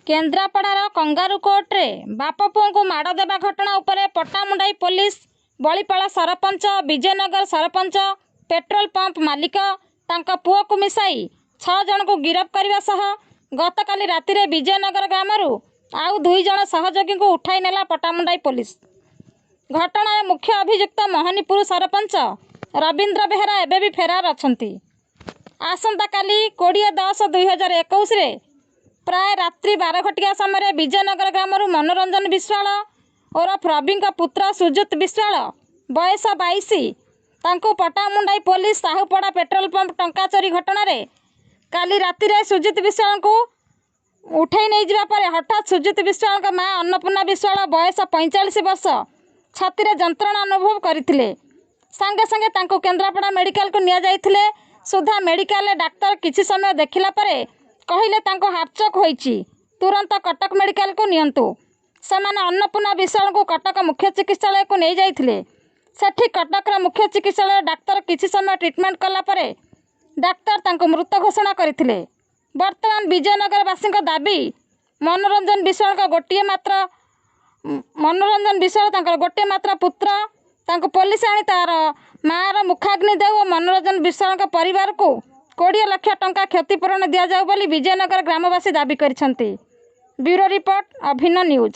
केन्द्रापड़ार कंगारुकोट्रे बाप पुओं को माड़ देवा घटना उपरे Pattamundai police Balipala sarpanch Vijayanagar sarpanch petrol pump मालिक तांका पुओ को मिसाई 6 जन को गिरफ्त करने सह गतकाली रातिरे विजयनगर ग्रामरू आउ 2 जन सहयोगी को उठाई नेला पट्टामुंडाई पुलिस। घटनार मुख्य अभियुक्त मोहनीपुर सरपंच रवींद्र बेहरा एबे भी फेरार अछंती। आसंता काली 20/10/2021 रे प्राय रात्रि 12 घटिया समय विजयनगर ग्रामरू मनोरंजन विश्वाल ओरफ रवि पुत्र सुजित विश्वाल बयस 22 तांको पट्टामुंडाई पुलिस साहुपड़ा पेट्रोल पंप टंका चोरी घटना रे काली रातिरे सुजित विश्वाल को उठाई नहीं जिबा परे हठात सुजित विश्वाल का मां अन्नपूर्णा विश्वाल बयस 45 वर्ष छाती जंत्रणा अनुभव करथिले। संगे संगे तांको केन्द्रापड़ा मेडिकल को निया जाइथिले। सुधा मेडिकल डाक्तर किछि समय देखिला परे कहिले तांको हार्टचोक होईची, तुरंत कटक मेडिकल को नियंतु। सेमाने अन्नपूर्णा विश्वाल को कटक मुख्य चिकित्सालय को नहीं जाइथिले। सेठी कटक मुख्य चिकित्सालय डाक्तर किछि समय ट्रीटमेंट कला परे डाक्तर तांको मृत घोषणा करथिले। वर्तमान विजयनगर वासी दाबी मनोरंजन विश्वाल का गोटे मात्र पुत्र तांको पुलिस आनी तार मार मुखाग्नि देव और मनोरंजन विश्वाल परिवार को 20 लाख टंका क्षतिपूरण दिया जाऊ बोली विजयनगर ग्रामवासी दाबी करिसेंती। ब्यूरो रिपोर्ट अभिनव न्यूज।